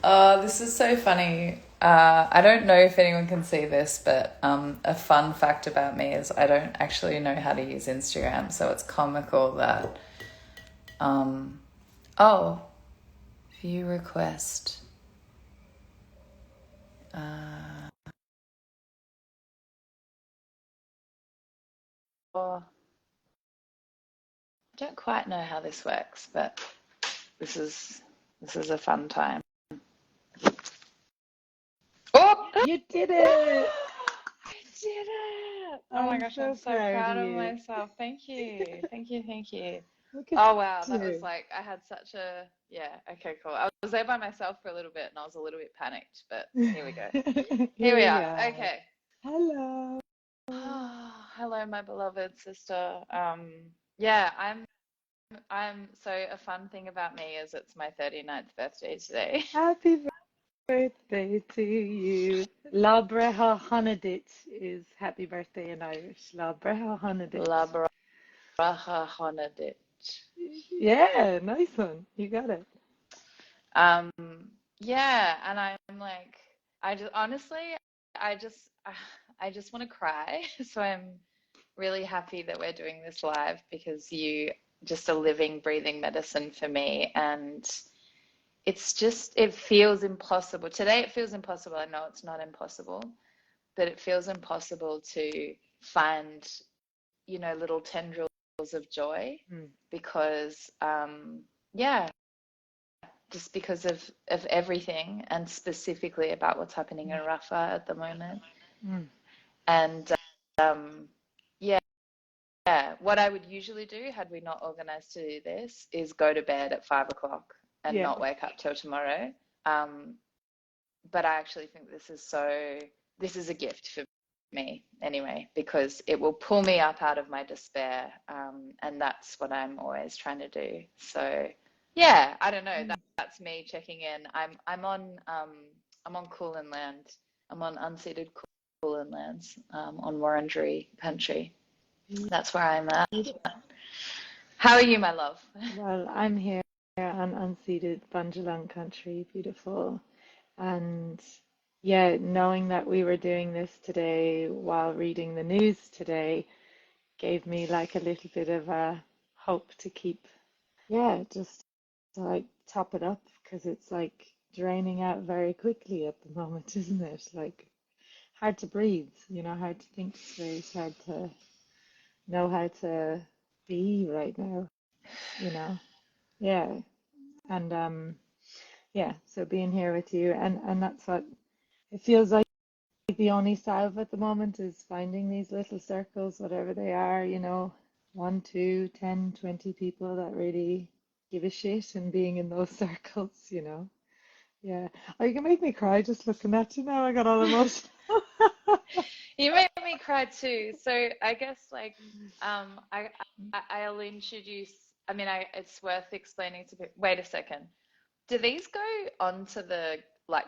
Oh, this is so funny. I don't know if anyone can see this, but a fun fact about me is I don't actually know how to use Instagram, so it's comical that oh, view request. Oh, I don't quite know how this works, but this is a fun time. Oh, You did it! I did it! Oh my I'm gosh, I'm so so proud of proud of you. myself. Thank you. Thank you. Thank you. Look at Oh wow, that was you. like I had such a yeah, okay, cool. I was there by myself for a little bit and I was a little bit panicked, but here we go. Here Here we we are. are. Okay. Hello. Hello, my beloved sister. Yeah, I'm so a fun thing about me is it's my 39th birthday today. Happy birthday to you. La Breha Hanadit is happy birthday in Irish. La Breha Hanadit. La bracha honadit. Yeah, nice one. You got it. Um, yeah, and I'm like, I just honestly, I just, I just want to cry. So I'm really happy that we're doing this live because you just a living, breathing medicine for me, and it's just, it feels impossible. Today it feels impossible. I know it's not impossible, but it feels impossible to find, little tendrils of joy Mm. because, yeah, just because of everything and specifically about what's happening in Rafa at the moment. Mm. And yeah, what I would usually do had we not organized to do this is go to bed at 5 o'clock and Yeah. not wake up till tomorrow. Um, but I actually think this is a gift for me anyway, because it will pull me up out of my despair. And that's what I'm always trying to do. So yeah, I don't know. That's me checking in. I'm on Kulin land. I'm on unceded Kulin lands, on Wurundjeri country. That's where I'm at. How are you, my love? Well, I'm here on unceded Bunjalung country, beautiful. And yeah, knowing that we were doing this today while reading the news today gave me like a little bit of a hope to keep, yeah, just to like top it up because it's like draining out very quickly at the moment, isn't it? Like hard to breathe, hard to think straight, hard to know how to be right now, you know. Yeah. And yeah, so being here with you and that's what it feels like the only salve at the moment is finding these little circles, whatever they are, 1, 2, 10, 20 people that really give a shit and being in those circles. Yeah. Oh, you can make me cry just looking at you now. I got all emotional. You made me cry too. So I guess I'll introduce. I mean, it's worth explaining to people. Wait a second. Do these go onto the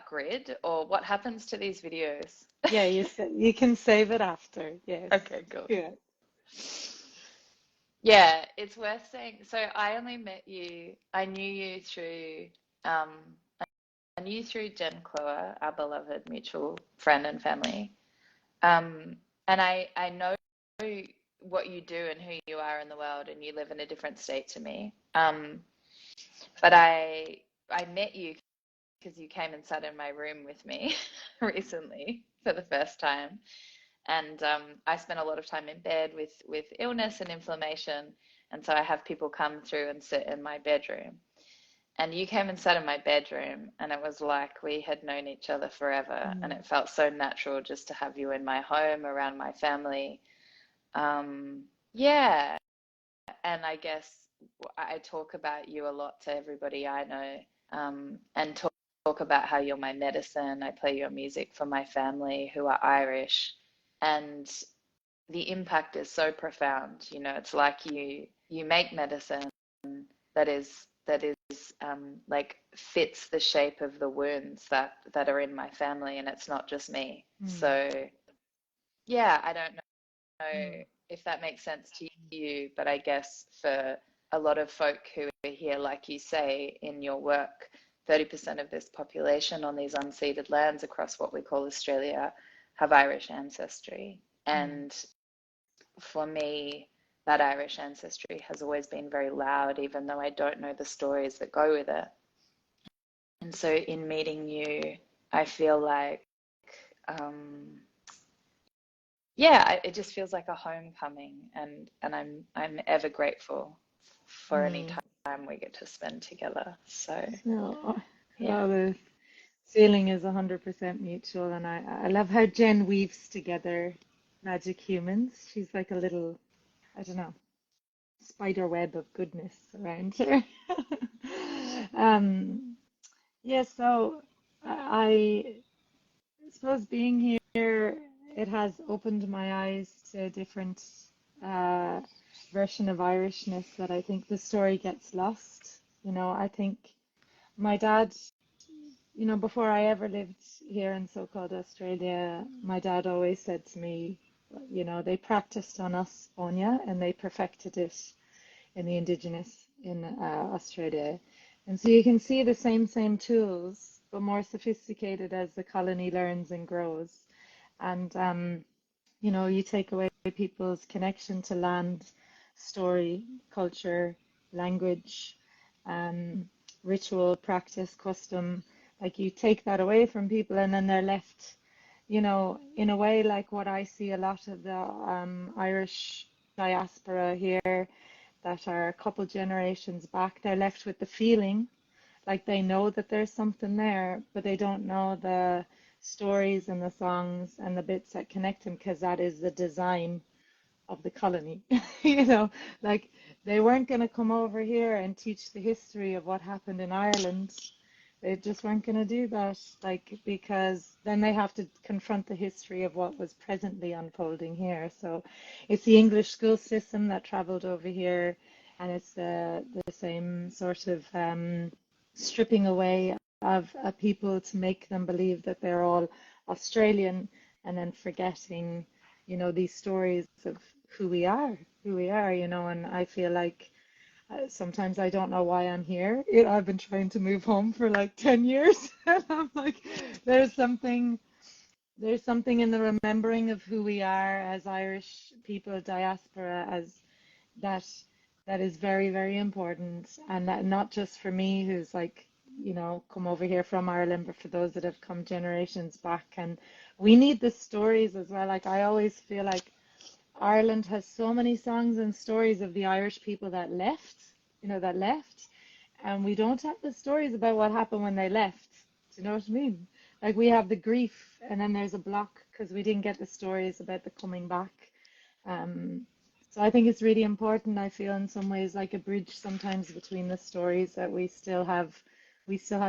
grid, or what happens to these videos? Yeah, you can save it after. Yes. Okay, cool. Yeah. Yeah, it's worth saying. So I only met you. Um, I knew you through Jen Clower, our beloved mutual friend and family. And I know what you do and who you are in the world, and you live in a different state to me. But I met you because you came and sat in my room with me recently for the first time, and I spent a lot of time in bed with illness and inflammation, and so I have people come through and sit in my bedroom. And you came and sat in my bedroom, and it was like we had known each other forever. And Mm. it felt so natural just to have you in my home around my family. Yeah. And I guess I talk about you a lot to everybody I know, and talk about how you're my medicine. I play your music for my family who are Irish. And the impact is so profound. It's like you make medicine that is like fits the shape of the wounds that are in my family, and it's not just me. Mm. So yeah, I don't know Mm. if that makes sense to you, but I guess for a lot of folk who are here, like you say in your work, 30% of this population on these unceded lands across what we call Australia have Irish ancestry. And for me, that Irish ancestry has always been very loud, even though I don't know the stories that go with it. And so in meeting you, I feel like, it just feels like a homecoming, and I'm ever grateful for any time we get to spend together. So Oh, yeah. well, the feeling is 100% mutual, and I love how Jen weaves together magic humans. She's like a little, I don't know, spider web of goodness around her. um, yeah, so I suppose being here, it has opened my eyes to a different uh, version of Irishness that I think the story gets lost. I think my dad, before I ever lived here in so-called Australia, my dad always said to me, they practiced on us, Áine, and they perfected it in the Indigenous in Australia. And so you can see the same tools, but more sophisticated as the colony learns and grows. And you take away people's connection to land, story, culture, language, um, ritual, practice, custom. Like you take that away from people, and then they're left, in a way like what I see a lot of the Irish diaspora here that are a couple generations back. They're left with the feeling like they know that there's something there, but they don't know the stories and the songs and the bits that connect them, because that is the design of the colony. Like they weren't going to come over here and teach the history of what happened in Ireland. They just weren't going to do that, like, because then they have to confront the history of what was presently unfolding here. So it's the English school system that traveled over here, and it's the same sort of stripping away of people to make them believe that they're all Australian, and then forgetting, these stories of who we are, and I feel like sometimes I don't know why I'm here. I've been trying to move home for like 10 years. And I'm like, there's something, there's something in the remembering of who we are as Irish people, diaspora, as that that is very, very important. And that not just for me, who's like, come over here from Ireland, but for those that have come generations back. And we need the stories as well. Like I always feel like Ireland has so many songs and stories of the Irish people that left, and we don't have the stories about what happened when they left. Do you know what I mean? Like we have the grief, and then there's a block because we didn't get the stories about the coming back. Um, so I think it's really important. I feel in some ways like a bridge sometimes between the stories that we still have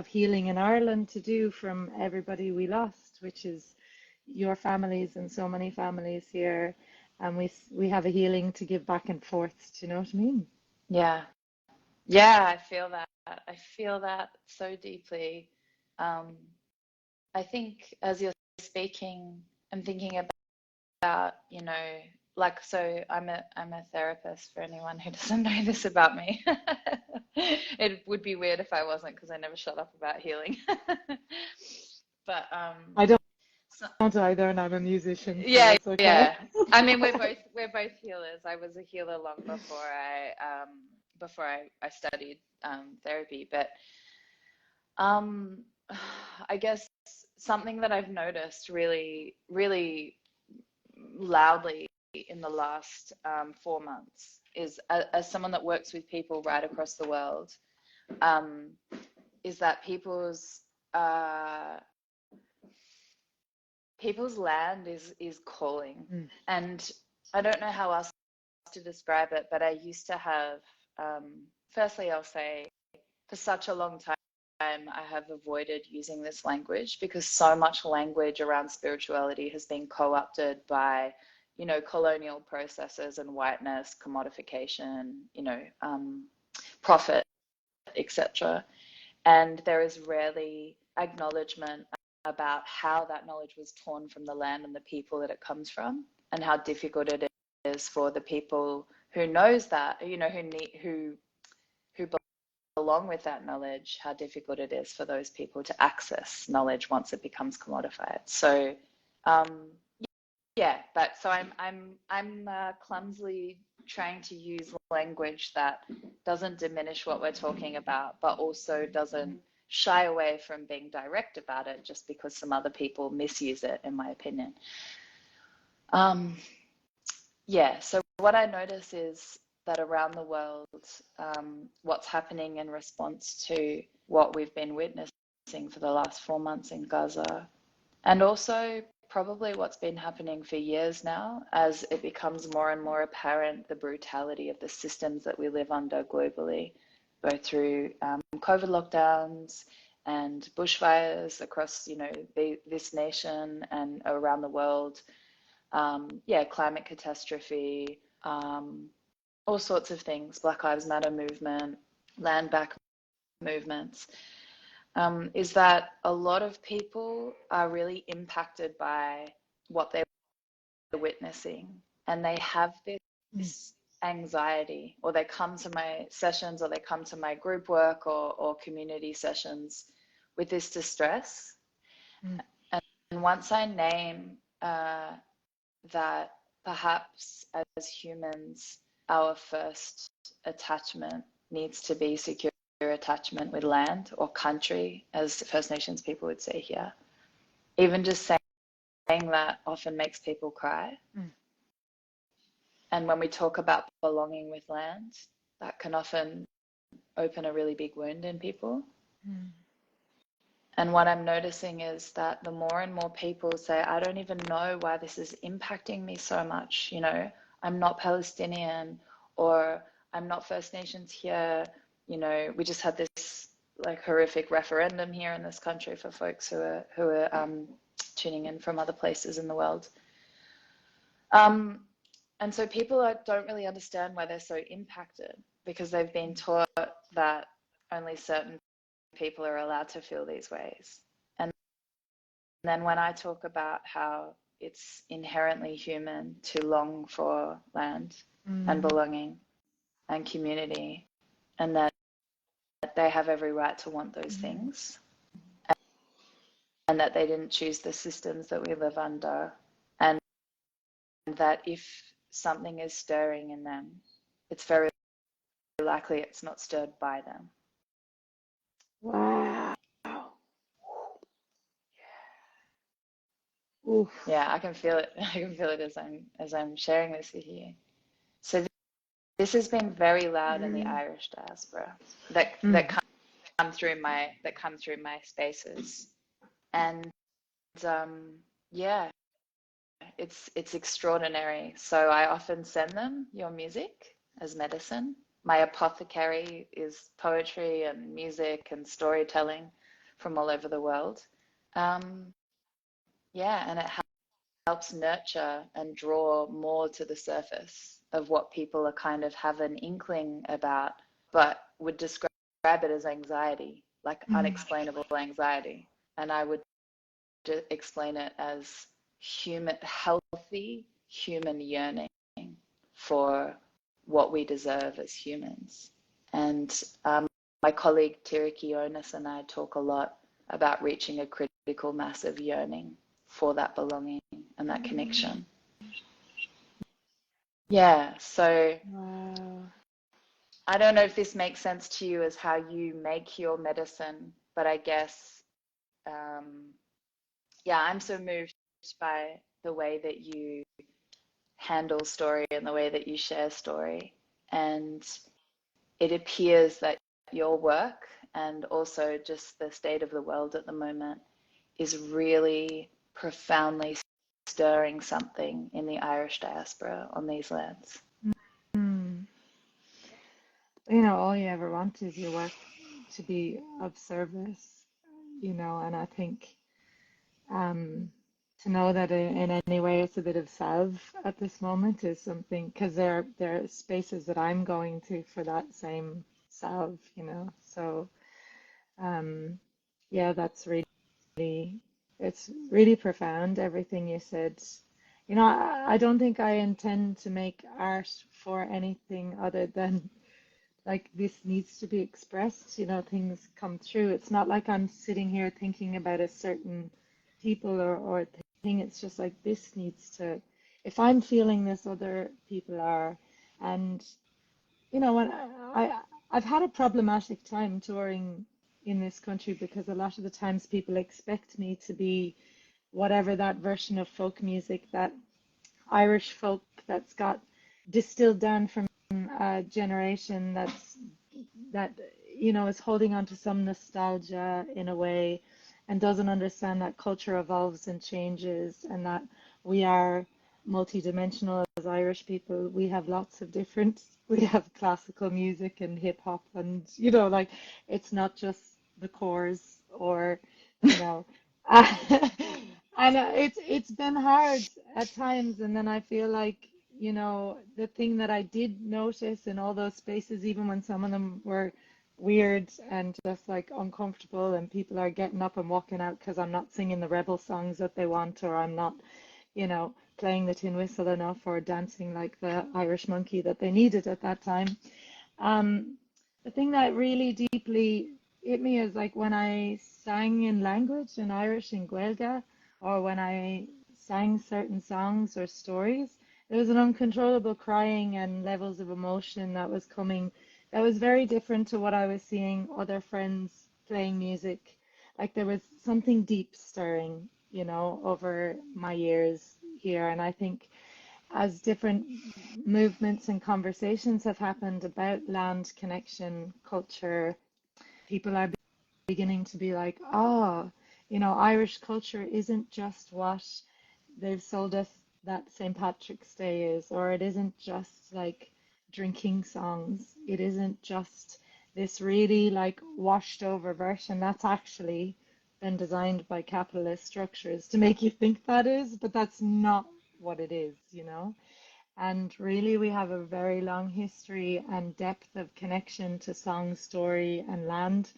healing in Ireland to do from everybody we lost, which is your families and so many families here, and we have a healing to give back and forth. Do you know what I mean? Yeah. I feel that. I feel that so deeply. Um, I think as you're speaking, I'm thinking about, like, so I'm a therapist, for anyone who doesn't know this about me. It would be weird if I wasn't, because I never shut up about healing. But I don't so, either, and I'm a musician, so yeah, that's okay. yeah. I mean, we're both healers. I was a healer long before I studied therapy, but um, I guess something that I've noticed really, really loudly in the last 4 months is, as someone that works with people right across the world, um, is that uh, people's land is calling. Mm. And I don't know how else to describe it, but I used to have, firstly, I'll say, for such a long time, I have avoided using this language because so much language around spirituality has been co-opted by, colonial processes and whiteness, commodification, profit, etc. And there is rarely acknowledgement about how that knowledge was torn from the land and the people that it comes from, and how difficult it is for the people who knows that, you know, who belong with that knowledge, how difficult it is for those people to access knowledge once it becomes commodified. So yeah, but so I'm clumsily trying to use language that doesn't diminish what we're talking about, but also doesn't shy away from being direct about it just because some other people misuse it, in my opinion. Yeah, so what I notice is that around the world, what's happening in response to what we've been witnessing for the last 4 months in Gaza, and also probably what's been happening for years now, as it becomes more and more apparent the brutality of the systems that we live under globally, both through COVID lockdowns and bushfires across, you know, this nation and around the world. Yeah, climate catastrophe, all sorts of things, Black Lives Matter movement, land back movements, is that a lot of people are really impacted by what they're witnessing, and they have this anxiety, or they come to my sessions, or they come to my group work or community sessions with this distress. And once I name that perhaps as humans, our first attachment needs to be secure attachment with land or country, as First Nations people would say here. Even just saying that often makes people cry. And when we talk about belonging with land, that can often open a really big wound in people. And what I'm noticing is that the more and more people say, I don't even know why this is impacting me so much. You know, I'm not Palestinian, or I'm not First Nations here. You know, we just had this like horrific referendum here in this country for folks who are tuning in from other places in the world. And so people don't really understand why they're so impacted, because they've been taught that only certain people are allowed to feel these ways. And then when I talk about how it's inherently human to long for land and belonging and community, and that they have every right to want those things, and that they didn't choose the systems that we live under, and that if something is stirring in them, it's very likely it's not stirred by them. Wow. Oof. Yeah, I can feel it. I can feel it as I'm sharing this with you. So this has been very loud in the Irish diaspora that come through my spaces, and yeah, it's extraordinary. So I often send them your music as medicine. My apothecary is poetry and music and storytelling from all over the world. Yeah, and it helps nurture and draw more to the surface of what people are kind of have an inkling about, but would describe it as anxiety, like unexplainable anxiety. And I would explain it as healthy human yearning for what we deserve as humans. And my colleague Tyrrell and I talk a lot about reaching a critical mass of yearning for that belonging and that connection. Yeah, so Wow. I don't know if this makes sense to you as how you make your medicine, but I guess, yeah, I'm so moved by the way that you handle story and the way that you share story. And it appears that your work, and also just the state of the world at the moment, is really profoundly stirring something in the Irish diaspora on these lands. You know, all you ever want is your work to be of service, you know, and I think to know that in any way it's a bit of salve at this moment is something, because there are spaces that I'm going to for that same salve, you know. So yeah, that's really, it's really profound, everything you said. you know, I don't think I intend to make art for anything other than like this needs to be expressed, you know, things come through. It's not like I'm sitting here thinking about a certain people or thing. It's just like this needs to, if I'm feeling this, other people are. And, you know, when I've had a problematic time touring in this country because a lot of the times people expect me to be whatever that version of folk music, that Irish folk that's got distilled down from a generation that you know is holding on to some nostalgia in a way and doesn't understand that culture evolves and changes and that we are multidimensional as Irish people. We have lots of different, we have classical music and hip hop and you know like it's not just the chorus or you know and it's been hard at times and then I feel like you know, the thing that I did notice in all those spaces, even when some of them were weird and just like uncomfortable, and people are getting up and walking out because I'm not singing the rebel songs that they want, or I'm not, you know, playing the tin whistle enough, or dancing like the Irish monkey that they needed at that time. Um, the thing that really deeply hit me is like when I sang in language, in Irish, in Gaeilge, or when I sang certain songs or stories, there was an uncontrollable crying and levels of emotion that was coming that was very different to what I was seeing other friends playing music. Like there was something deep stirring, you know, over my years here. And I think as different movements and conversations have happened about land connection culture, people are beginning to be like, oh, you know, Irish culture isn't just what they've sold us that St. Patrick's Day is, or it isn't just like drinking songs. It isn't just this really like washed over version that's actually been designed by capitalist structures to make you think that is, but that's not what it is, you know? And really, we have a very long history and depth of connection to song, story, and land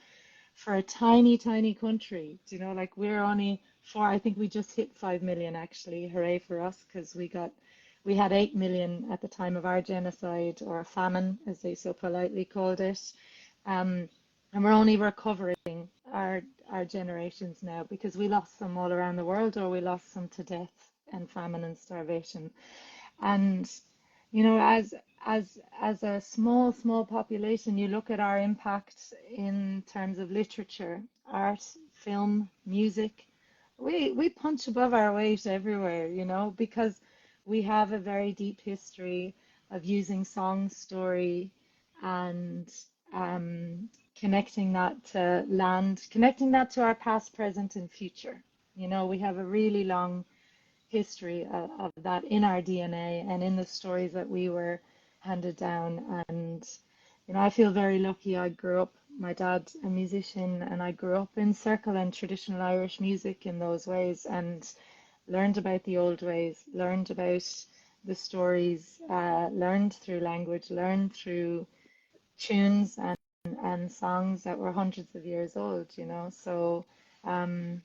for a tiny, tiny country. Do you know, like we're only four, I think we just hit 5 million actually. Hooray for us, because we had 8 million at the time of our genocide or famine, as they so politely called it. Um, and we're only recovering our our generations now because we lost some all around the world or we lost some to death and famine and starvation. And you know, as a small population, you look at our impact in terms of literature, art, film, music. We punch above our weight everywhere, you know, because we have a very deep history of using song, story, and connecting that to land, connecting that to our past, present, and future. You know, we have a really long history of that in our DNA and in the stories that we were handed down. And, you know, I feel very lucky. I grew up, my dad's a musician, and I grew up in circle and traditional Irish music in those ways and learned about the old ways, learned about the stories, learned through language, learned through tunes and songs that were hundreds of years old, you know. So, um,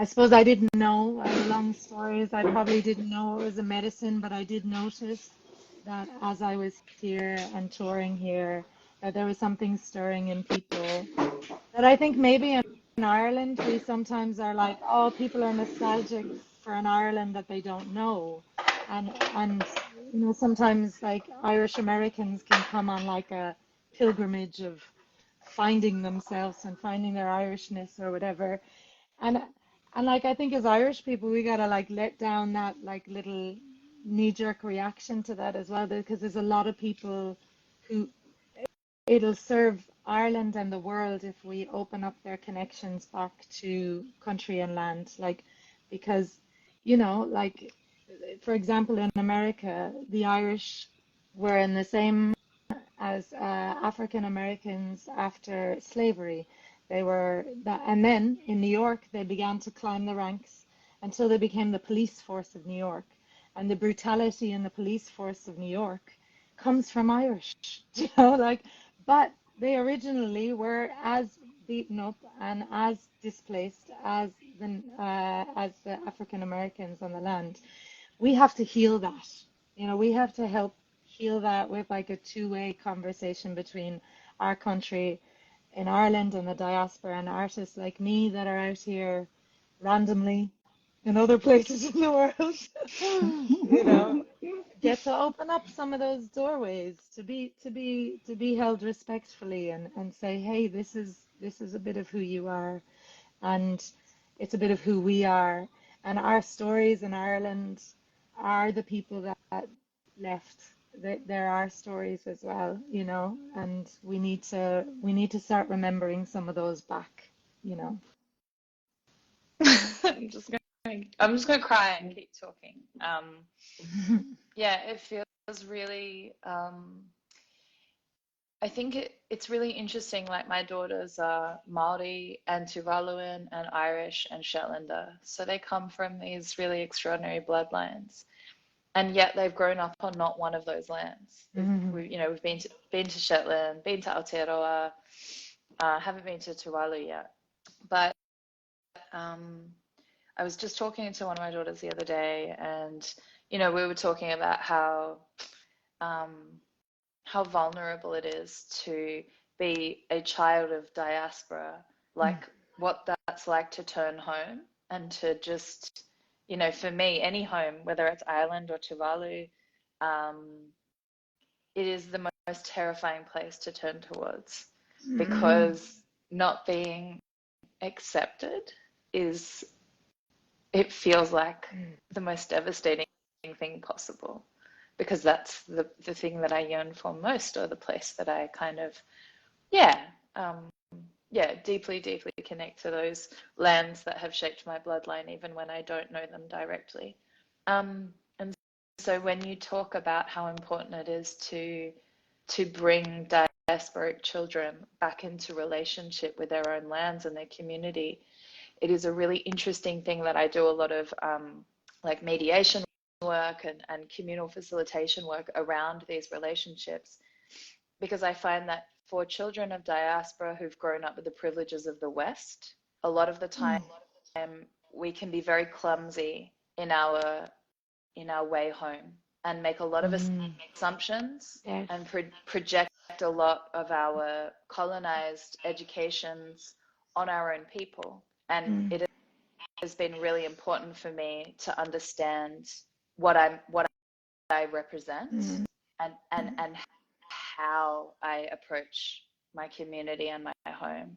I suppose I didn't know. I have long stories. I probably didn't know it was a medicine, but I did notice that as I was here and touring here, that there was something stirring in people. That I think maybe in Ireland we sometimes are like, oh, people are nostalgic for an Ireland that they don't know, and you know sometimes like Irish Americans can come on like a pilgrimage of finding themselves and finding their Irishness or whatever. And and like I think as Irish people we gotta like let down that like little knee-jerk reaction to that as well because there's a lot of people who it'll serve Ireland and the world if we open up their connections back to country and land like because you know like for example in America the Irish were in the same as African Americans after slavery. They were that, and then in New York, they began to climb the ranks until they became the police force of New York. And the brutality in the police force of New York comes from Irish, you know, like, but they originally were as beaten up and as displaced as the African Americans on the land. We have to heal that. You know, we have to help heal that with like a two-way conversation between our country in Ireland and the diaspora and artists like me that are out here randomly in other places in the world. You know, get to open up some of those doorways to be held respectfully and say, hey, this is a bit of who you are, and it's a bit of who we are, and our stories in Ireland are the people that left. There are stories as well, you know, and we need to start remembering some of those back, you know. I'm just gonna cry and keep talking. Yeah, it feels really. I think it's really interesting. Like my daughters are Maori and Tuvaluan and Irish and Shetlander, so they come from these really extraordinary bloodlines, and yet they've grown up on not one of those lands. We've been to Shetland, been to Aotearoa, haven't been to Tuvalu yet, but I was just talking to one of my daughters the other day, and we were talking about how vulnerable it is to be a child of diaspora, like what that's like to turn home and to just, for me, any home, whether it's Ireland or Tuvalu, it is the most terrifying place to turn towards, because not being accepted it feels like the most devastating thing possible, because that's the thing that I yearn for most, or the place that I kind of, deeply, deeply connect to those lands that have shaped my bloodline, even when I don't know them directly. And so when you talk about how important it is to bring diasporic children back into relationship with their own lands and their community, it is a really interesting thing that I do a lot of like mediation work and communal facilitation work around these relationships, because I find that for children of diaspora who've grown up with the privileges of the West, a lot of the time we can be very clumsy in our way home and make a lot of assumptions and project a lot of our colonized educations on our own people. And it has been really important for me to understand what I represent and how I approach my community and my home.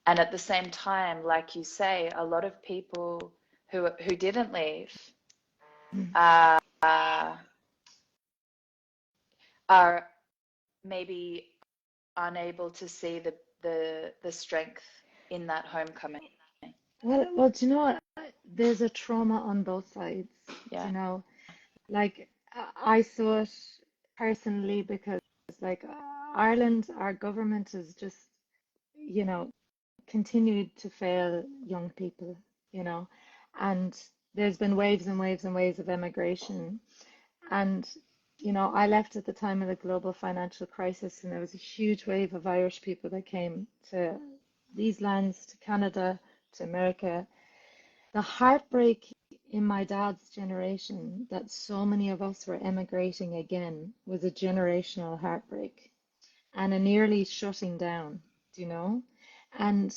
And at the same time, like you say, a lot of people who didn't leave are maybe unable to see the strength in that homecoming. Well, do you know what? There's a trauma on both sides, Yeah. you know. Like I saw it personally because like Ireland, our government has just, you know, continued to fail young people, you know, and there's been waves and waves and waves of emigration. And, you know, I left at the time of the global financial crisis, and there was a huge wave of Irish people that came to these lands, to Canada, to America. The heartbreak in my dad's generation that so many of us were emigrating again was a generational heartbreak and a nearly shutting down, do you know? And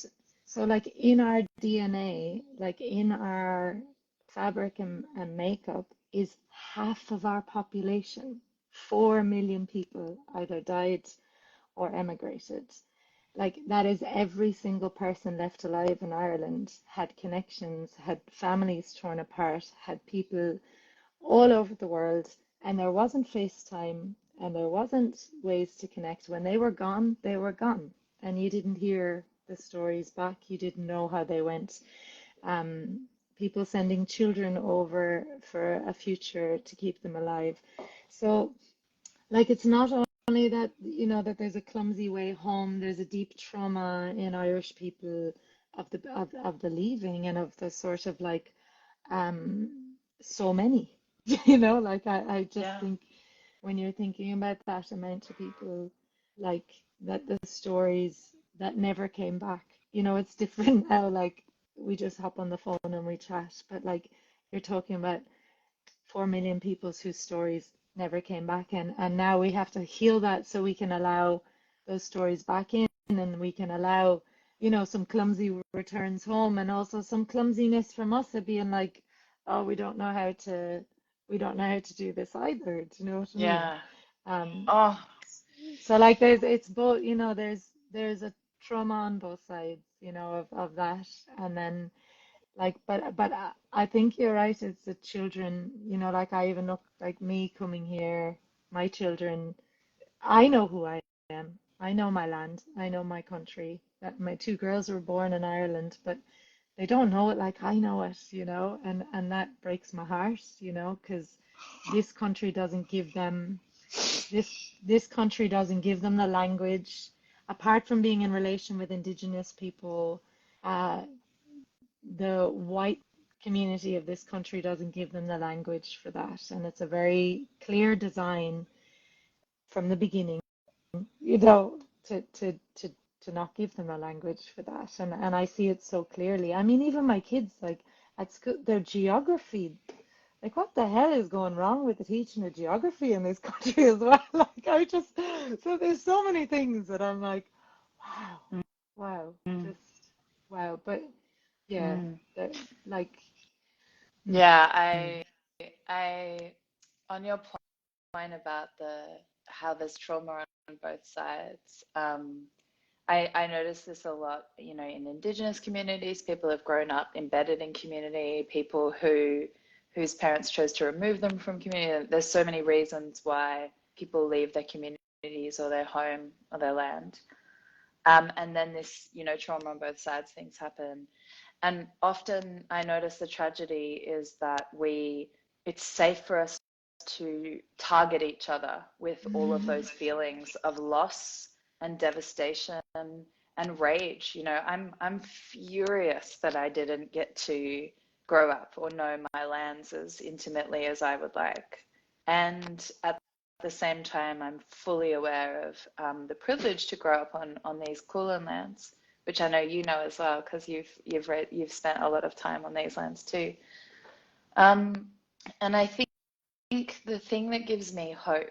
so, like in our DNA, like in our fabric and makeup, is half of our population. 4 million people either died or emigrated. Like that is every single person left alive in Ireland had connections, had families torn apart, had people all over the world, and there wasn't FaceTime and there wasn't ways to connect. When they were gone, they were gone, and you didn't hear the stories back. You didn't know how they went. People sending children over for a future to keep them alive. So, like, it's not only that, you know, that there's a clumsy way home, there's a deep trauma in Irish people of the leaving and of the sort of like so many, you know, like I just think when you're thinking about that amount of people, like that the stories that never came back. You know, it's different now, like we just hop on the phone and we chat, but like you're talking about 4 million people whose stories never came back, and now we have to heal that so we can allow those stories back in, and we can allow, you know, some clumsy returns home, and also some clumsiness from us of being like, oh, we don't know how to do this either. Do you know what I mean? Yeah. Um, Oh, so like it's both, you know, there's a trauma on both sides, you know, of that, and then like, but I think you're right. It's the children, you know, like I even look like me coming here, my children. I know who I am. I know my land. I know my country. That my two girls were born in Ireland, but they don't know it like I know it, you know, and that breaks my heart, you know, because this country doesn't give them this country doesn't give them the language. Apart from being in relation with Indigenous people, uh, the white community of this country doesn't give them the language for that, and it's a very clear design from the beginning, you know, to not give them a language for that. And I see it so clearly. I mean, even my kids, like at school, their geography, like what the hell is going wrong with the teaching of geography in this country as well? Like I just, so there's so many things that I'm like, wow, wow, mm, just wow. But yeah, mm. that like, Yeah, mm, I, on your point about how there's trauma on both sides, I notice this a lot, you know, in Indigenous communities. People have grown up embedded in community, people whose parents chose to remove them from community. There's so many reasons why people leave their communities or their home or their land. And then this, you know, trauma on both sides, things happen. And often I notice the tragedy is that it's safe for us to target each other with all of those feelings of loss and devastation and rage. You know, I'm furious that I didn't get to grow up or know my lands as intimately as I would like. And at the same time, I'm fully aware of the privilege to grow up on these Kulin lands, which I know you know as well, because you've spent a lot of time on these lands too. Um, and I think the thing that gives me hope,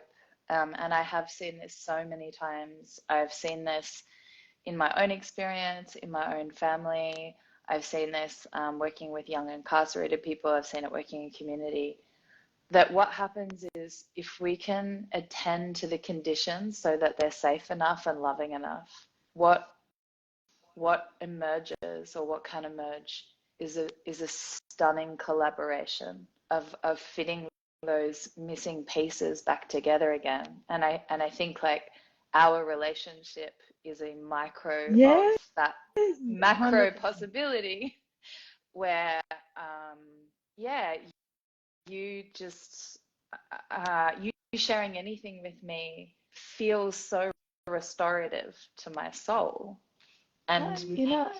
and I have seen this so many times, I've seen this in my own experience, in my own family. I've seen this working with young incarcerated people. I've seen it working in community. That what happens is if we can attend to the conditions so that they're safe enough and loving enough, what emerges or what can emerge is a stunning collaboration of fitting those missing pieces back together again. And I think like our relationship is a micro of yes, that macro 100%. possibility where yeah, you just you sharing anything with me feels so restorative to my soul. And You know,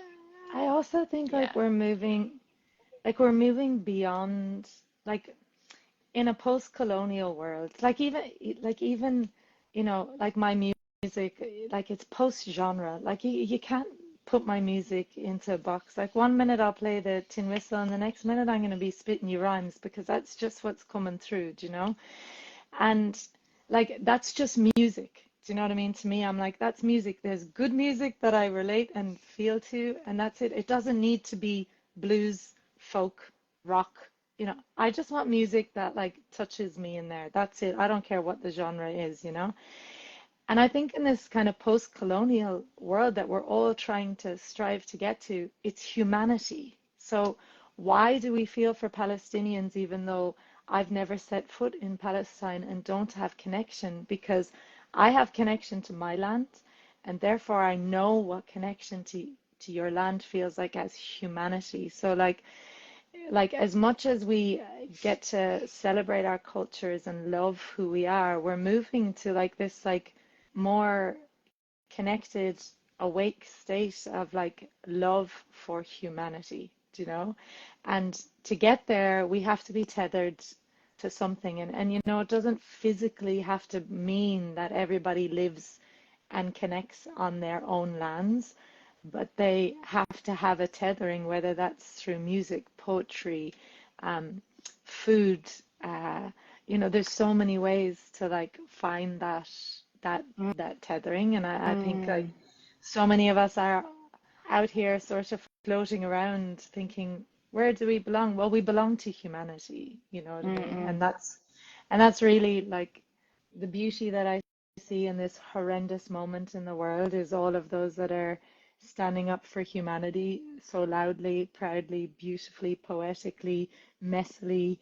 I also think yeah, like we're moving beyond, like in a post-colonial world, like even, you know, like my music, like it's post-genre. Like you can't put my music into a box. Like one minute I'll play the tin whistle, and the next minute I'm going to be spitting you rhymes because that's just what's coming through, do you know? And like that's just music. Do you know what I mean? To me, I'm like, that's music. There's good music that I relate and feel to, and that's it. It doesn't need to be blues, folk, rock. You know, I just want music that like touches me in there. That's it. I don't care what the genre is, you know? And I think in this kind of post-colonial world that we're all trying to strive to get to, it's humanity. So why do we feel for Palestinians even though I've never set foot in Palestine and don't have connection? Because I have connection to my land, and therefore I know what connection to your land feels like as humanity. So like as much as we get to celebrate our cultures and love who we are, we're moving to like this like more connected, awake state of like love for humanity, do you know? And to get there, we have to be tethered to something. And you know, it doesn't physically have to mean that everybody lives and connects on their own lands, but they have to have a tethering, whether that's through music, poetry, um, food. Uh, there's so many ways to like find that that tethering, and I think like Mm, so many of us are out here sort of floating around thinking, where do we belong? Well, we belong to humanity, you know what I mean? mm, And that's really like the beauty that I see in this horrendous moment in the world is all of those that are standing up for humanity so loudly, proudly, beautifully, poetically, messily,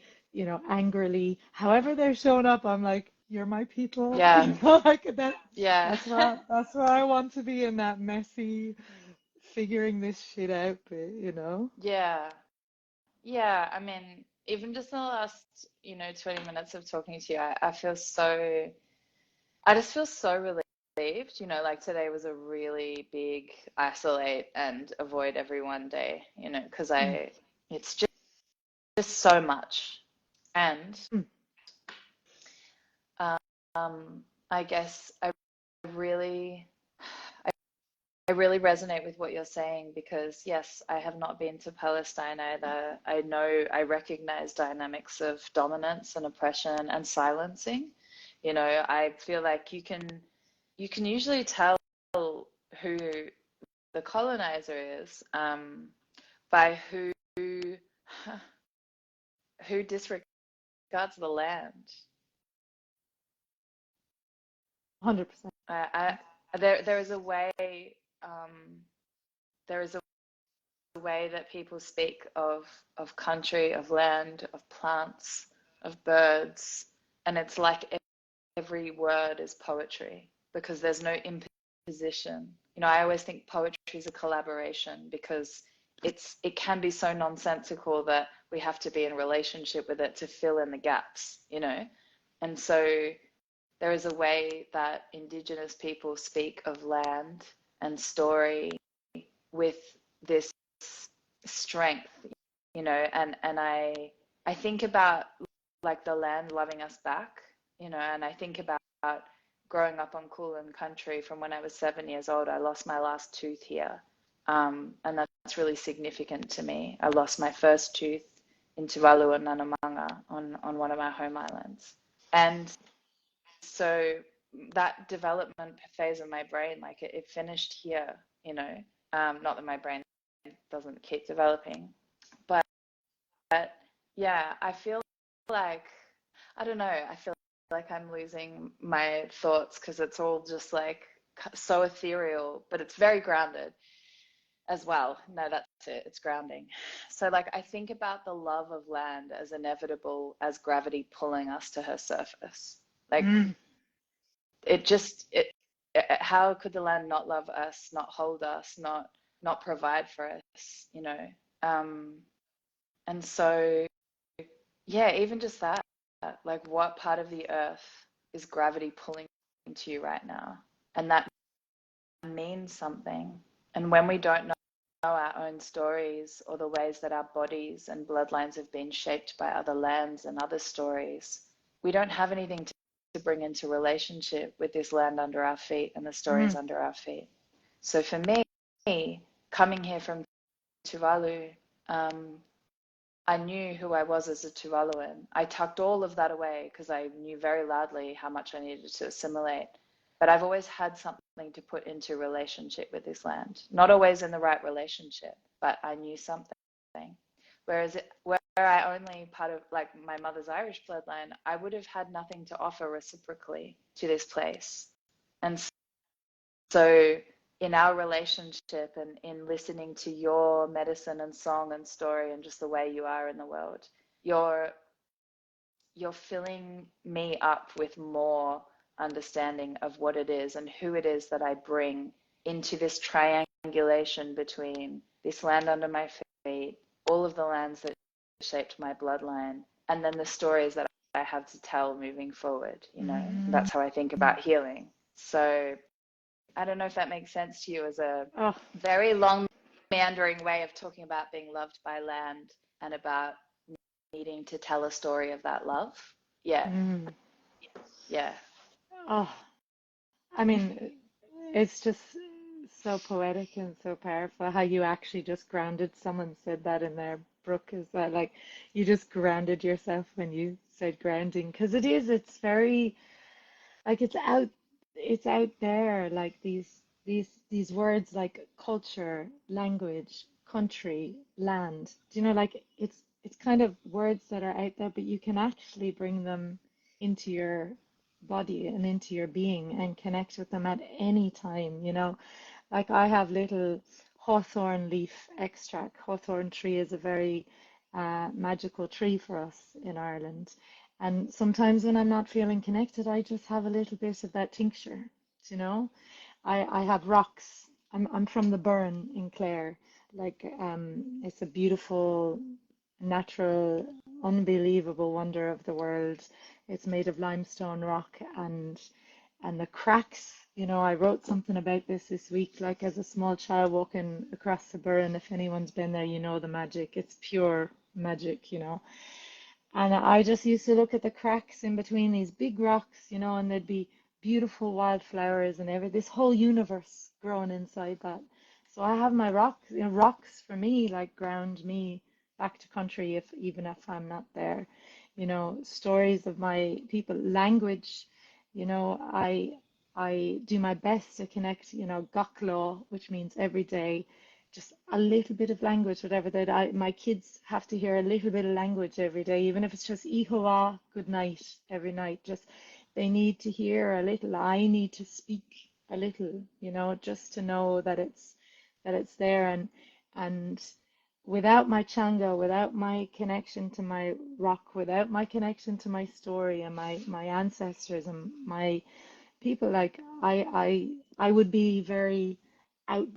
angrily. However they're showing up, I'm like, you're my people, Yeah. like that. Yeah. That's where I want to be, in that messy, figuring this shit out bit, Yeah. Yeah. I mean, even just in the last, 20 minutes of talking to you, I just feel so relieved. Like today was a really big isolate and avoid everyone day, because Mm, it's just so much. And mm, I guess really, I really resonate with what you're saying because, yes, I have not been to Palestine either. I recognize dynamics of dominance and oppression and silencing. I feel like you can usually tell who the colonizer is by who disregards the land. 100%. There is a way um, there is a way that people speak of country, of land, of plants, of birds, and it's like every word is poetry because there's no imposition. I always think poetry is a collaboration because it can be so nonsensical that we have to be in relationship with it to fill in the gaps. And so there is a way that Indigenous people speak of land and story with this strength, and I think about like the land loving us back, and I think about growing up on Kulin country from when I was 7 years old. I lost my last tooth here, and that's really significant to me. I lost my first tooth in Tuvalu and Nanamanga on one of my home islands, and so that development phase of my brain, like it finished here, not that my brain doesn't keep developing, but yeah, I feel like, I don't know, I feel like I'm losing my thoughts because it's all just like so ethereal, but it's very grounded as well. No, that's it, it's grounding. So, like, I think about the love of land as inevitable as gravity pulling us to her surface. Like, Mm, it just, how could the land not love us, not hold us, not provide for us? Um, and so, yeah, even just that, like what part of the earth is gravity pulling into you right now? And that means something. And when we don't know our own stories or the ways that our bodies and bloodlines have been shaped by other lands and other stories, we don't have anything to bring into relationship with this land under our feet and the stories mm, under our feet. So for me, coming here from Tuvalu, um, I knew who I was as a Tuvaluan. I tucked all of that away because I knew very loudly how much I needed to assimilate. But I've always had something to put into relationship with this land. Not always in the right relationship, but I knew something. Where I only part of like my mother's Irish bloodline, I would have had nothing to offer reciprocally to this place. And so in our relationship and in listening to your medicine and song and story and just the way you are in the world, you're filling me up with more understanding of what it is and who it is that I bring into this triangulation between this land under my feet, all of the lands that shaped my bloodline, and then the stories that I have to tell moving forward. mm. That's how I think about healing. So I don't know if that makes sense to you as a Oh, very long, meandering way of talking about being loved by land and about needing to tell a story of that love. Yeah, mm. yeah, Oh, I mean, it's just so poetic and so powerful how you actually just grounded. Someone said that in their book, is that like you just grounded yourself when you said grounding, because it's very like it's out there, like these words like culture, language, country, land. Do you know, like it's kind of words that are out there, but you can actually bring them into your body and into your being and connect with them at any time, you know. Like I have little hawthorn leaf extract. Hawthorn tree is a very magical tree for us in Ireland. And sometimes when I'm not feeling connected, I just have a little bit of that tincture, you know. I have rocks. I'm from the Burren in Clare. Like it's a beautiful, natural, unbelievable wonder of the world. It's made of limestone rock, and the cracks, you know, I wrote something about this week, like as a small child walking across the Burren, if anyone's been there, you know the magic. It's pure magic, you know. And I just used to look at the cracks in between these big rocks, you know, and there'd be beautiful wildflowers and this whole universe growing inside that. So I have my rocks, you know, rocks for me like ground me back to country, if even if I'm not there. You know, stories of my people, language, you know, I do my best to connect, you know, gaklo, which means every day, just a little bit of language, whatever that my kids have to hear a little bit of language every day, even if it's just ihoa, good night every night. Just they need to hear a little. I need to speak a little, you know, just to know that it's there. And without my changa, without my connection to my rock, without my connection to my story and my ancestors and my people, like I would be very out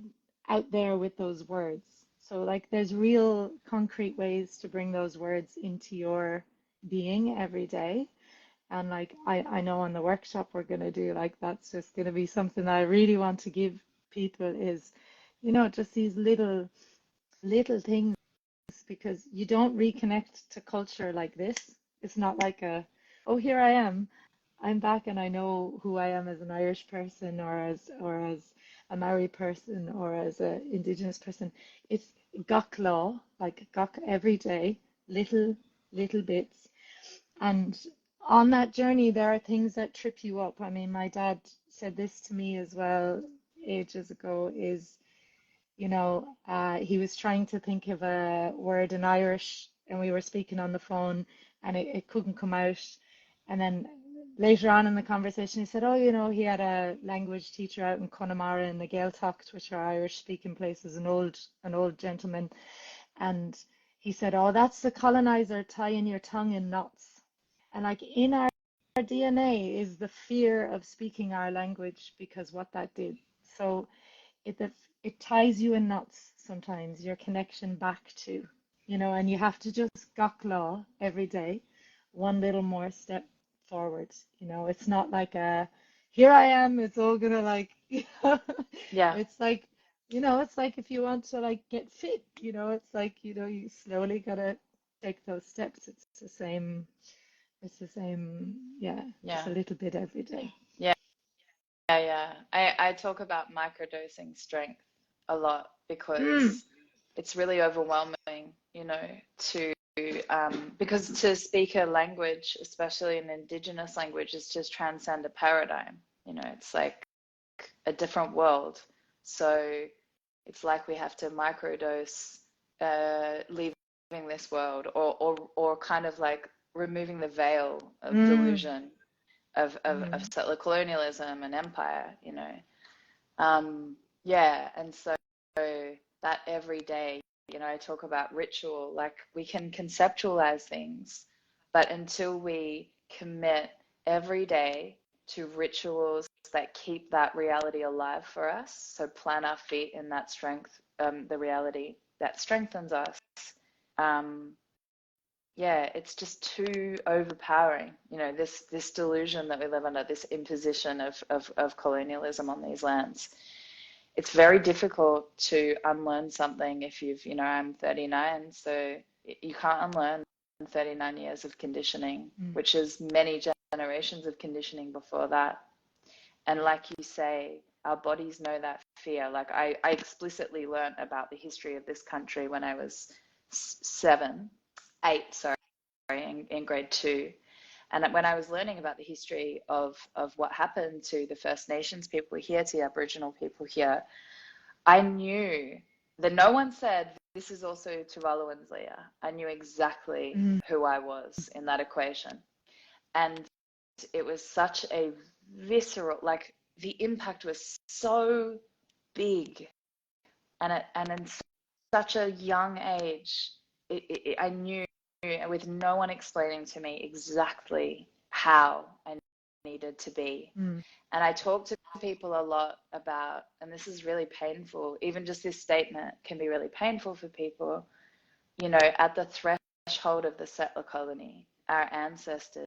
out there with those words. So like there's real concrete ways to bring those words into your being every day. And like I know on the workshop we're gonna do, like that's just gonna be something that I really want to give people is, you know, just these little things, because you don't reconnect to culture like this. It's not like a, oh, here I am. I'm back and I know who I am as an Irish person or as a Maori person or as an Indigenous person. It's gach law, like gach every day, little bits. And on that journey, there are things that trip you up. I mean, my dad said this to me as well ages ago, is you know, he was trying to think of a word in Irish and we were speaking on the phone and it couldn't come out. And then later on in the conversation, he said, oh, you know, he had a language teacher out in Connemara in the Gaeltacht, which are Irish speaking places, an old gentleman. And he said, oh, that's the colonizer tying your tongue in knots. And like in our DNA is the fear of speaking our language because what that did. So it it ties you in knots sometimes, your connection back to, you know, and you have to just gakla every day, one little more step forward. You know, it's not like a here I am, it's all gonna like you know, Yeah. it's like you know, it's like if you want to like get fit, you know, it's like, you know, you slowly gotta take those steps. It's the same, yeah, just Yeah. a little bit every day. Yeah. Yeah. I talk about microdosing strength a lot Mm, because it's really overwhelming, you know, to because to speak a language, especially an indigenous language, is just transcend a paradigm. You know, it's like a different world. So it's like we have to microdose leaving this world, or kind of like removing the veil of mm, delusion of mm, settler colonialism and empire, you know. Yeah, and so that every day, you know, I talk about ritual, like we can conceptualize things, but until we commit every day to rituals that keep that reality alive for us, so plant our feet in that strength, the reality that strengthens us. Um, yeah, it's just too overpowering, you know, this delusion that we live under, this imposition of colonialism on these lands. It's very difficult to unlearn something if you've, you know, I'm 39, so you can't unlearn 39 years of conditioning, mm, which is many generations of conditioning before that. And like you say, our bodies know that fear. Like I explicitly learned about the history of this country when I was 8, in grade 2. And when I was learning about the history of what happened to the First Nations people here, to the Aboriginal people here, I knew that no one said, this is also Tuvaluans, Leah. I knew exactly who I was in that equation. And it was such a visceral, like the impact was so big. And in such a young age, I knew, with no one explaining to me exactly how I needed to be. And I talk to people a lot about, and this is really painful, even just this statement can be really painful for people, you know, at the threshold of the settler colony, our ancestors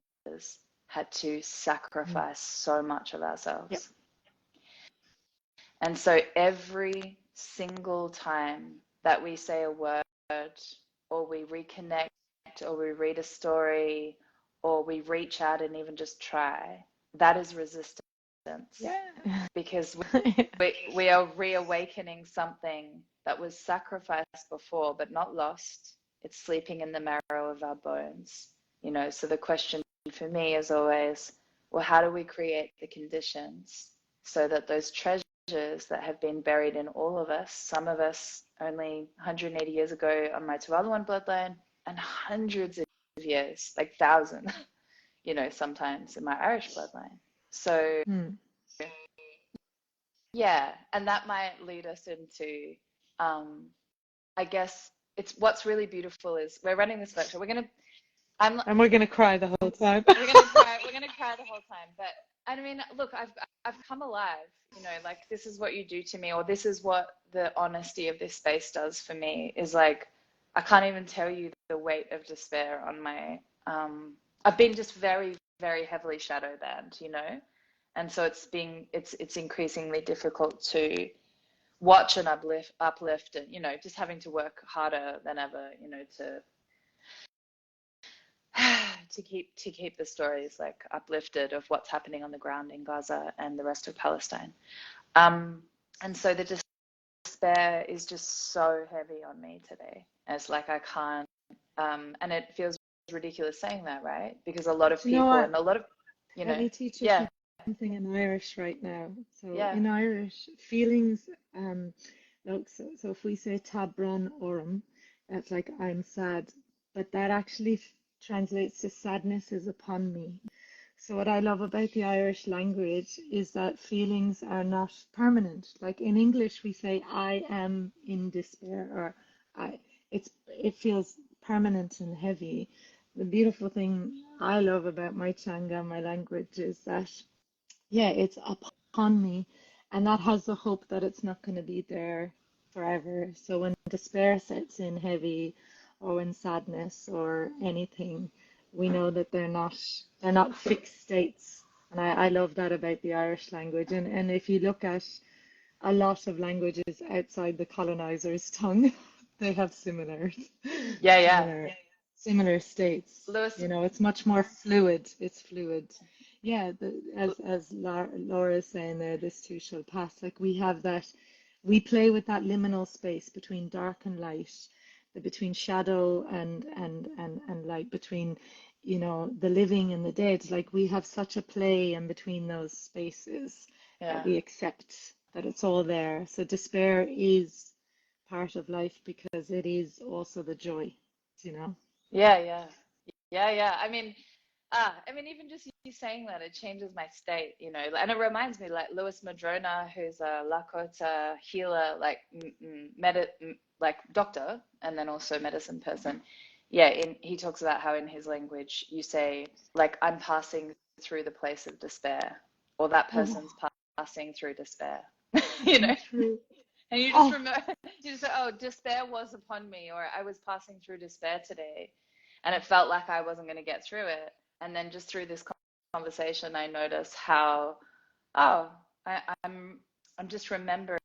had to sacrifice so much of ourselves. Yep. And so every single time that we say a word, or we reconnect, or we read a story, or we reach out and even just try, that is resistance. Yeah. Because we are reawakening something that was sacrificed before but not lost. It's sleeping in the marrow of our bones, you know. So the question for me is always, well, how do we create the conditions so that those treasures that have been buried in all of us, some of us only 180 years ago on my Tuvaluan bloodline, and hundreds of years, like thousands, you know, sometimes in my Irish bloodline. So yeah, and that might lead us into, I guess it's what's really beautiful is we're running this workshop. And we're gonna cry the whole time. We're gonna cry the whole time. But I mean, look, I've come alive. You know, like this is what you do to me, or this is what the honesty of this space does for me. Is like I can't even tell you the weight of despair on my. I've been just very, very heavily shadow banned, you know, and so it's increasingly difficult to watch and uplift, and you know, just having to work harder than ever, you know, to keep the stories like uplifted of what's happening on the ground in Gaza and the rest of Palestine. And so the despair is just so heavy on me today. It's like I can't, and it feels ridiculous saying that, right? Because a lot of people and a lot of, you know, let me teach you something in Irish right now. So in Irish, feelings, look, so if we say tabran orm, that's like I'm sad, but that actually translates to sadness is upon me. So what I love about the Irish language is that feelings are not permanent. Like in English, we say I am in despair, or it feels permanent and heavy. The beautiful thing I love about my Changa, my language, is that it's upon me, and that has the hope that it's not going to be there forever. So when despair sets in heavy, or when sadness or anything, we know that they're not fixed states. And I love that about the Irish language. And if you look at a lot of languages outside the colonizer's tongue, they have similar similar states. Lewis, You know, it's much more fluid. It's fluid. Yeah, as Laura is saying there, this too shall pass. Like we have that, we play with that liminal space between dark and light, between shadow and light, between, you know, the living and the dead. Like we have such a play in between those spaces that we accept that it's all there. So despair is part of life because it is also the joy, you know. yeah. I mean, even just you saying that, it changes my state, you know, and it reminds me, like Lewis Madrona, who's a Lakota healer, like like doctor, and then also medicine person. Yeah, he talks about how in his language you say, like, I'm passing through the place of despair, or that person's passing through despair, you know. True. And you just remember, you just say, oh, despair was upon me, or I was passing through despair today, and it felt like I wasn't going to get through it. And then just through this conversation, I notice how, I'm just remembering,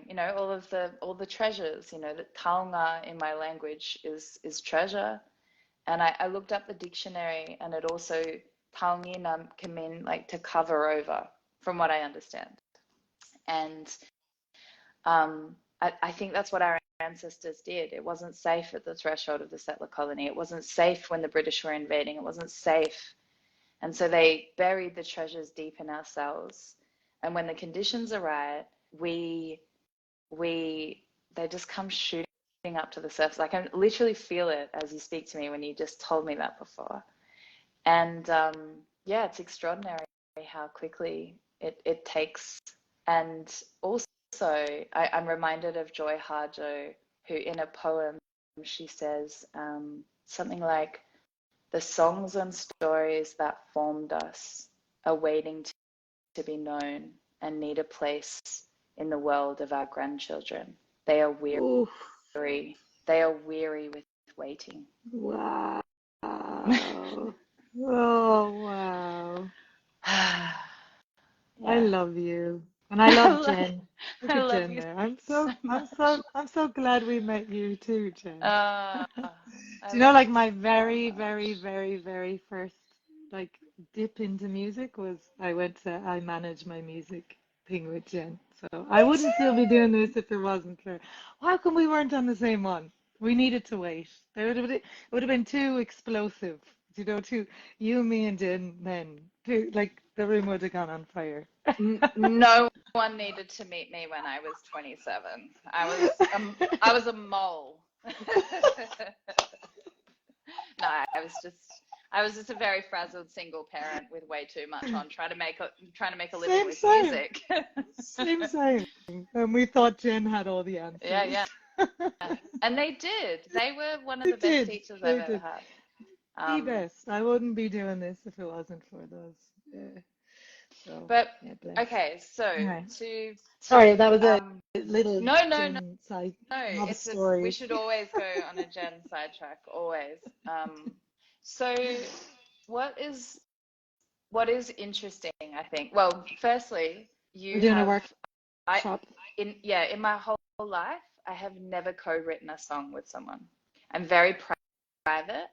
you know, all the treasures, you know, that taonga in my language is treasure. And I looked up the dictionary, and it also taongina can mean like to cover over, from what I understand. And I think that's what our ancestors did. It wasn't safe at the threshold of the settler colony. It wasn't safe when the British were invading. It wasn't safe. And so they buried the treasures deep in ourselves. And when the conditions are right, they just come shooting up to the surface. Like, I literally feel it as you speak to me when you just told me that before. And yeah, it's extraordinary how quickly it takes. And also, I'm reminded of Joy Harjo, who in a poem, she says something like, the songs and stories that formed us are waiting to be known and need a place in the world of our grandchildren. They are weary. Oof. They are weary with waiting. Wow. Oh, wow. Yeah. I love you. And I love Jen. Look I at love Jen you there. so much. I'm so glad we met you too, Jen. I Do you know, love like you my so very, very, much. very, very first like dip into music was I managed my music thing with Jen. So I Me wouldn't still be doing too. this if it wasn't for. How come we weren't on the same one? We needed to wait. It would have been too explosive. You know, too you, me, and Jen. Then too, like the room would have gone on fire. No one needed to meet me when I was 27. I was a mole. No, I was just a very frazzled single parent with way too much on, trying to make a living Same, with same, music. same. And we thought Jen had all the Yeah, answers. yeah. And they did. They were one of They the best did. teachers I've They ever did. had. The best. I wouldn't be doing this if it wasn't for those. Yeah. So, But yeah, bless. okay, so All right. to Sorry, that was a um little no, Jen side love it's just we story. should always go on a Gen sidetrack, always. So what is interesting, I think. Well, firstly, We're you doing a have I workshop. in my whole life, I have never co-written a song with someone. I'm very private,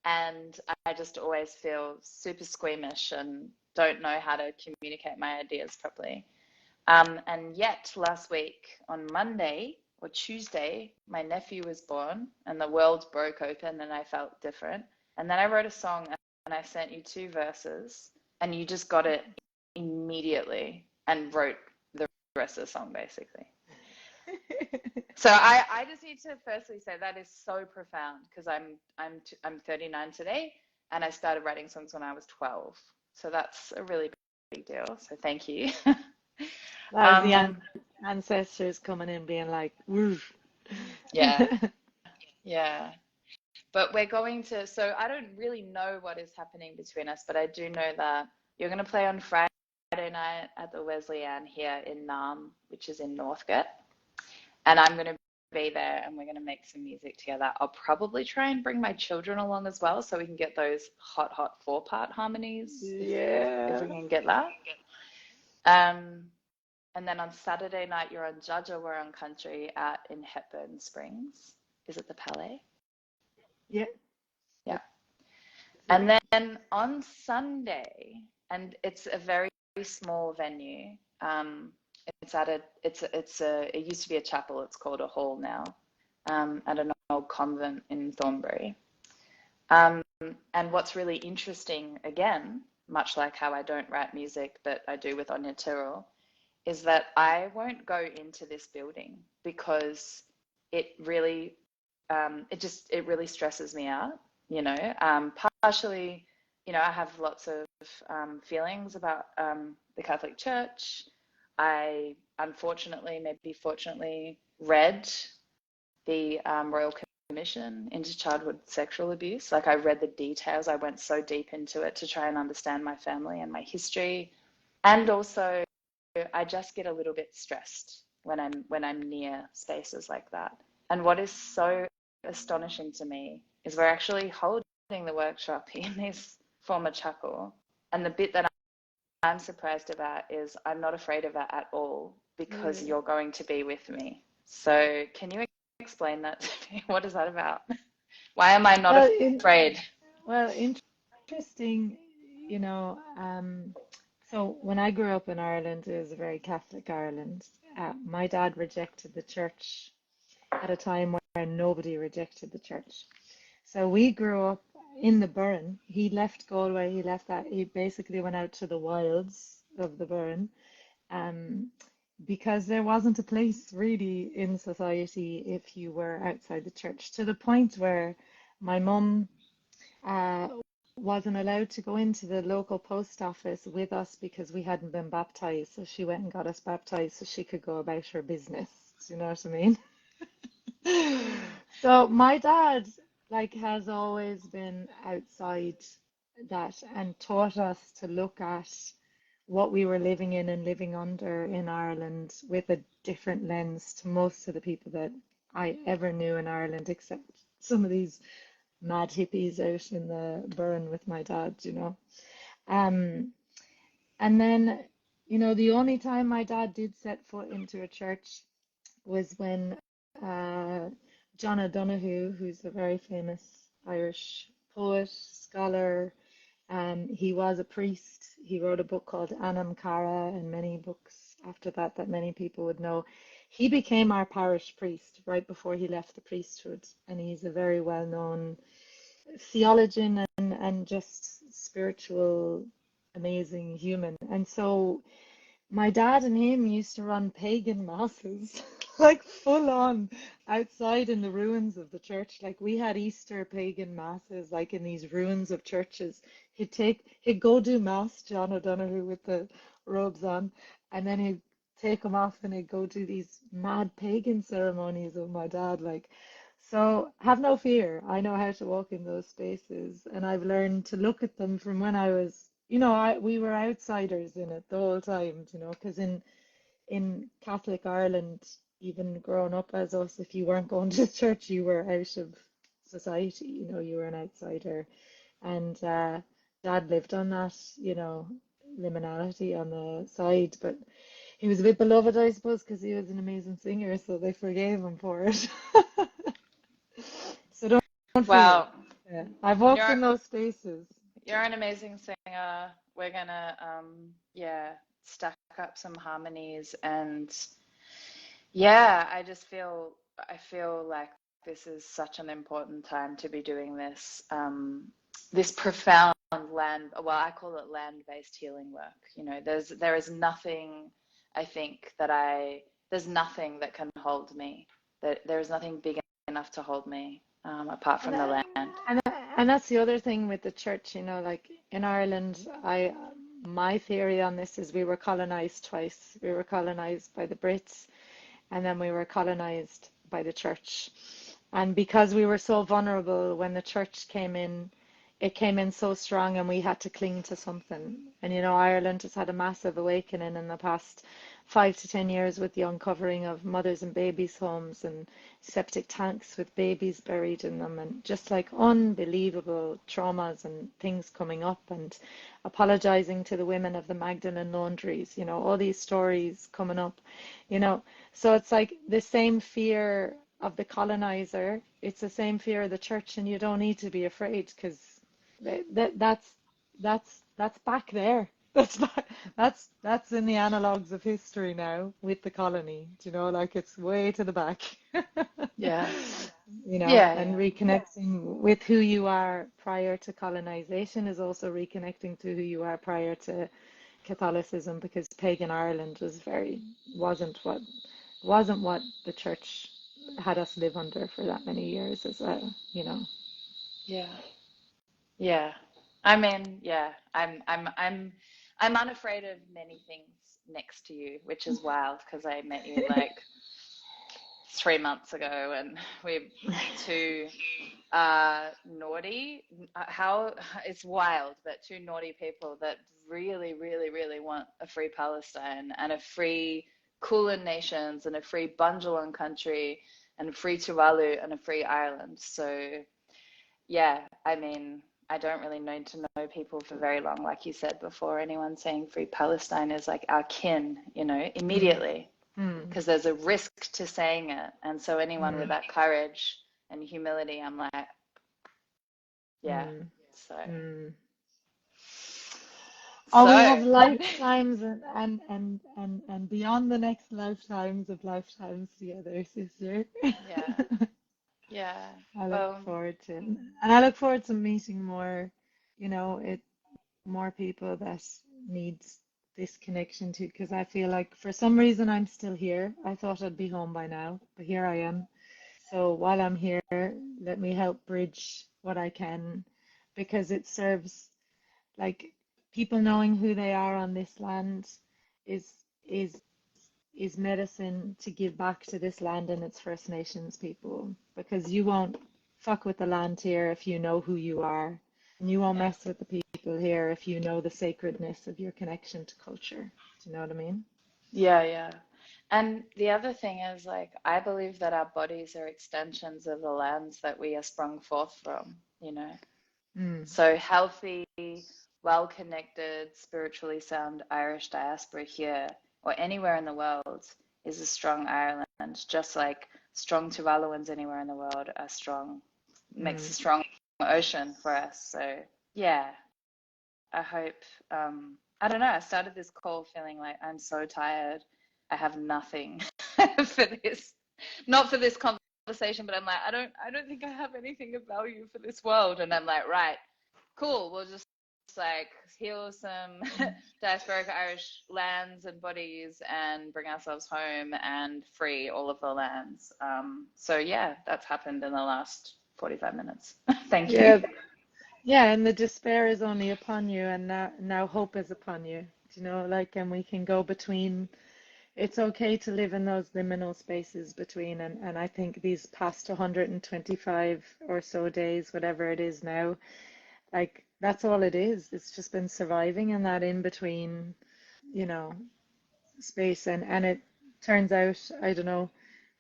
and I just always feel super squeamish and don't know how to communicate my ideas properly. And yet last week on Monday or Tuesday, my nephew was born and the world broke open and I felt different. And then I wrote a song and I sent you 2 verses and you just got it immediately and wrote the rest of the song basically. So I just need to firstly say that is so profound because I'm 39 today and I started writing songs when I was 12. So that's a really big deal. So thank you. That was the ancestors coming in being like, woof. Yeah, yeah. But we're going to, so I don't really know what is happening between us, but I do know that you're going to play on Friday night at the Wesleyan here in Naarm, which is in Northcote. And I'm going to be there and we're going to make some music together. I'll probably try and bring my children along as well so we can get those hot 4-part harmonies if Yeah. we can get that. And then on Saturday night, you're on Judger, we're on country out in Hepburn Springs. Is it the Palais? Yeah. Yeah. Yeah. And then on Sunday, and it's a very small venue. It used to be a chapel. It's called a hall now, at an old convent in Thornbury. And what's really interesting, again, much like how I don't write music, but I do with Áine Tyrrell, is that I won't go into this building because it really, it really stresses me out, you know. Partially, you know, I have lots of feelings about the Catholic Church. I unfortunately, maybe fortunately, read the Royal Commission into childhood sexual abuse. Like I read the details. I went so deep into it to try and understand my family and my history, and also I just get a little bit stressed when I'm near spaces like that. And what is so astonishing to me is we're actually holding the workshop in this former chapel. And the bit that I'm surprised about is I'm not afraid of it at all because you're going to be with me. So can you explain that to me? What is that about? Why am I not afraid? Well, interesting, you know, So when I grew up in Ireland, it was a very Catholic Ireland. My dad rejected the church at a time when nobody rejected the church. So we grew up in the Burren. He left Galway. He left that. He basically went out to the wilds of the Burren, um, because there wasn't a place really in society if you were outside the church. To the point where my mum uh, wasn't allowed to go into the local post office with us because we hadn't been baptized. So she went and got us baptized so she could go about her business. Do you know what I mean? So my dad like has always been outside that and taught us to look at what we were living in and living under in Ireland with a different lens to most of the people that I ever knew in Ireland, except some of these mad hippies out in the burn with my dad, you know. Um, and then, the only time my dad did set foot into a church was when uh, John O'Donoghue, who's a very famous Irish poet, scholar, he was a priest. He wrote a book called Anam Cara and many books after that that many people would know. He became our parish priest right before he left the priesthood, and he's a very well-known theologian and just spiritual, amazing human. And so my dad and him used to run pagan masses, like full on outside in the ruins of the church. Like we had Easter pagan masses, like in these ruins of churches. He'd go do mass, John O'Donoghue with the robes on, and then he'd take them off and he'd go do these mad pagan ceremonies with my dad. Like, so have no fear. I know how to walk in those spaces, and I've learned to look at them from when I was, we were outsiders in it the whole time, because in Catholic Ireland, even growing up as us, if you weren't going to church, you were out of society, you were an outsider. And Dad lived on that, liminality on the side, but he was a bit beloved, I suppose, because he was an amazing singer, so they forgave him for it. So don't fear. Well, Yeah. I've walked you're in those spaces. you're an amazing singer. We're gonna yeah, stack up some harmonies, and yeah, I feel like this is such an important time to be doing this this profound land, well, I call it land-based healing work. There is nothing, I think, there's nothing that can hold me. There is nothing big enough to hold me apart And from the that, land. and that's the other thing with the church, like in Ireland, my theory on this is we were colonized twice. We were colonized by the Brits, and then we were colonized by the church. And because we were so vulnerable when the church came in, it came in so strong and we had to cling to something. And Ireland has had a massive awakening in the past 5 to 10 years with the uncovering of mothers and babies' homes and septic tanks with babies buried in them, and just like unbelievable traumas and things coming up, and apologizing to the women of the Magdalene laundries, all these stories coming up, you know. So it's like the same fear of the colonizer, it's the same fear of the church, and you don't need to be afraid because that's back there. That's in the analogues of history now with the colony. Like it's way to the back. Yeah. Yeah, And yeah. reconnecting with who you are prior to colonization is also reconnecting to who you are prior to Catholicism, because pagan Ireland wasn't what the church had us live under for that many years as well. Yeah. Yeah. I mean, yeah. I'm unafraid of many things next to you, which is wild because I met you like 3 months ago, and we're two naughty. How it's wild, but two naughty people that really, really, really want a free Palestine and a free Kulin Nations and a free Bundjalung country and a free Tuvalu and a free Ireland. So yeah, I mean, I don't really need to know people for very long. Like you said before, anyone saying free Palestine is like our kin, Mm, immediately, mm, because there's a risk to saying it. And so anyone with mm, that courage and humility, I'm like, yeah. mm, So mm. Oh, we So, have lifetimes and beyond the next lifetimes of lifetimes together, sister. yeah, yeah. I look Well, forward to it. And I look forward to meeting more, more people that need this connection to, because I feel like for some reason I'm still here. I thought I'd be home by now, but here I am. So while I'm here, let me help bridge what I can, because it serves, like, people knowing who they are on this land is is is medicine to give back to this land and its First Nations people, because you won't fuck with the land here if you know who you are, and you won't yeah. mess with the people here if you know the sacredness of your connection to culture. Do you know what I mean? Yeah, yeah. And the other thing is, like, I believe that our bodies are extensions of the lands that we are sprung forth from, you know. Mm, So healthy, well-connected, spiritually sound Irish diaspora here or anywhere in the world is a strong Ireland, just like strong Tuvaluans anywhere in the world are strong, makes a mm. strong ocean for us. So yeah, I hope, I don't know, I started this call feeling like I'm so tired. I have nothing for this, not for this conversation, but I'm like, I don't think I have anything of value for this world. And I'm like, right, cool, we'll just like heal some diasporic Irish lands and bodies and bring ourselves home and free all of the lands. So yeah, that's happened in the last 45 minutes. Thank you. Yeah, yeah, and the despair is only upon you, and now hope is upon you. Do you know, like, and we can go between. It's okay to live in those liminal spaces between, and I think these past 125 or so days, whatever it is now, like, that's all it is. It's just been surviving in that in between, you know, space. And it turns out, I don't know,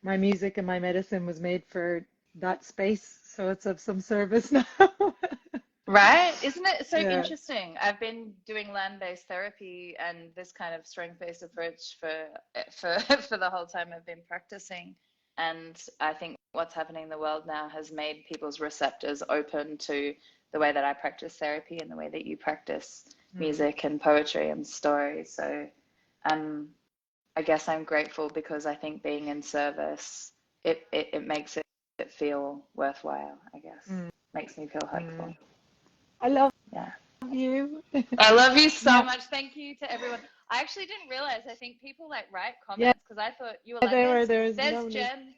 my music and my medicine was made for that space, so it's of some service now. Right? Isn't it so Yeah. interesting? I've been doing land-based therapy and this kind of strength-based approach for for the whole time I've been practicing. And I think what's happening in the world now has made people's receptors open to the way that I practice therapy and the way that you practice Mm, music and poetry and story. So um, I guess I'm grateful because I think being in service, it makes it feel worthwhile, I guess. mm, Makes me feel hopeful. mm. I love Yeah. you. I love you so Yeah, much. Thank you to everyone. I actually didn't realize. I think people like write yeah, comments because I thought you were like, there was there's lovely. Jen,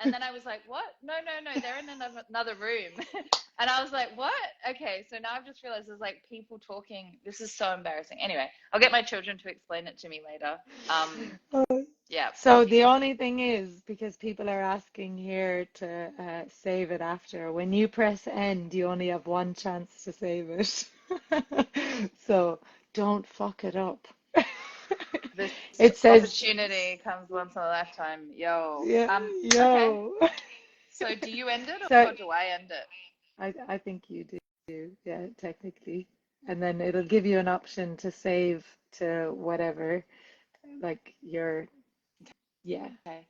and then I was like, what? No, no, no, they're in another room, and I was like, what? Okay, so now I've just realized there's like people talking. This is so embarrassing. Anyway, I'll get my children to explain it to me later. Oh, Yeah. so the only thing is, because people are asking here to save it after, when you press end, you only have one chance to save it. So don't fuck it up. This It says, opportunity comes once in a lifetime. Yo. yeah, Okay. yo. So do you end it So or do I end it? I think you do, yeah, technically. And then it'll give you an option to save to whatever, like your, yeah. Okay.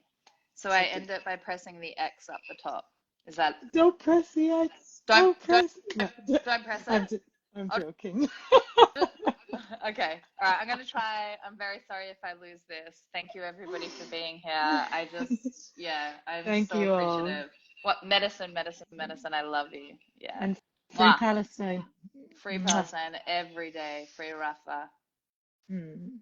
So I end it by pressing the X up the top. Is that Don't press the X. don't Don't don't press. No, don't press it? I'm I'm Oh, joking. okay. All right. I'm gonna try. I'm very sorry if I lose this. Thank you everybody for being here. I just yeah, I'm Thank so you all. appreciative. What medicine, medicine, medicine. I love you. Yeah. And free Mwah. Palestine. Free Mwah. Palestine every day. Free Rafa. Hmm.